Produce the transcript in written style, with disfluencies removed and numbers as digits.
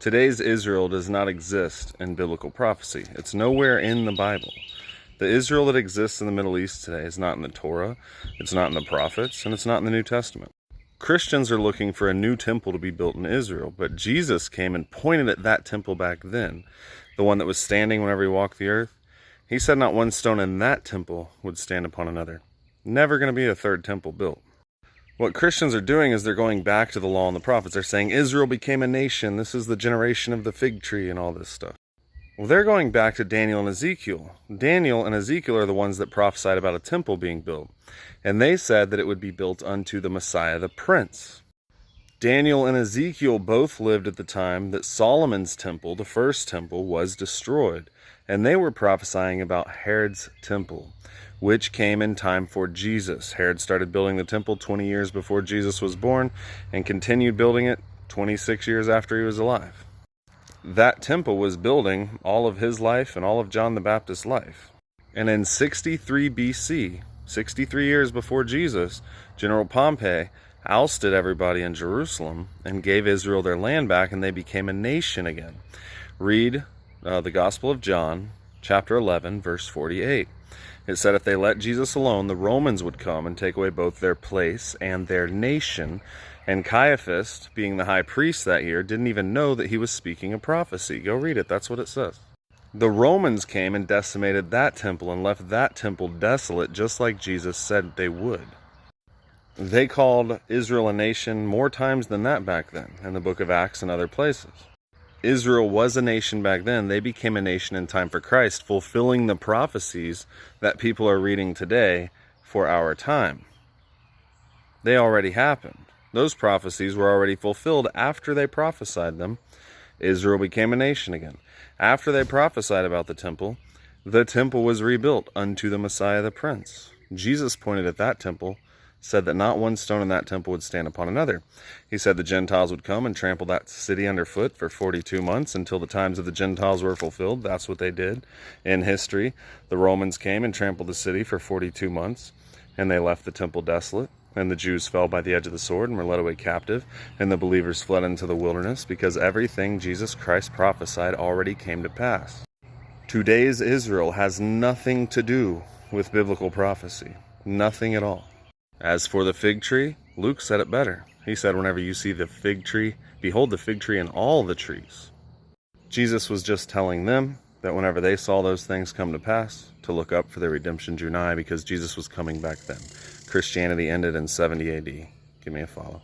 Today's Israel does not exist in biblical prophecy. It's nowhere in the Bible. The Israel that exists in the Middle East today is not in the Torah, it's not in the prophets, and it's not in the New Testament. Christians are looking for a new temple to be built in Israel, but Jesus came and pointed at that temple back then, the one that was standing whenever he walked the earth. He said not one stone in that temple would stand upon another. Never going to be a third temple built. What Christians are doing is they're going back to the law and the prophets. They're saying Israel became a nation. This is the generation of the fig tree and all this stuff. Well, they're going back to Daniel and Ezekiel. Daniel and Ezekiel are the ones that prophesied about a temple being built. And they said that it would be built unto the Messiah, the Prince. Daniel and Ezekiel both lived at the time that Solomon's temple, the first temple, was destroyed. And they were prophesying about Herod's temple, which came in time for Jesus. Herod started building the temple 20 years before Jesus was born and continued building it 26 years after he was alive. That temple was building all of his life and all of John the Baptist's life. And in 63 BC, 63 years before Jesus, General Pompey ousted everybody in Jerusalem and gave Israel their land back, and they became a nation again. Read the Gospel of John, chapter 11, verse 48. It said if they let Jesus alone, the Romans would come and take away both their place and their nation. And Caiaphas, being the high priest that year, didn't even know that he was speaking a prophecy. Go read it. That's what it says. The Romans came and decimated that temple and left that temple desolate, just like Jesus said they would. They called Israel a nation more times than that back then, in the book of Acts and other places. Israel was a nation back then. They became a nation in time for Christ, fulfilling the prophecies that people are reading today for our time. They already happened. Those prophecies were already fulfilled after they prophesied them. Israel became a nation again. After they prophesied about the temple was rebuilt unto the Messiah, the Prince. Jesus pointed at that temple, said that not one stone in that temple would stand upon another. He said the Gentiles would come and trample that city underfoot for 42 months until the times of the Gentiles were fulfilled. That's what they did in history. The Romans came and trampled the city for 42 months, and they left the temple desolate. And the Jews fell by the edge of the sword and were led away captive, and the believers fled into the wilderness, because everything Jesus Christ prophesied already came to pass. Today's Israel has nothing to do with biblical prophecy. Nothing at all. As for the fig tree, Luke said it better. He said, whenever you see the fig tree, behold the fig tree and all the trees. Jesus was just telling them that whenever they saw those things come to pass, to look up, for their redemption drew nigh, because Jesus was coming back then. Christianity ended in 70 AD. Give me a follow.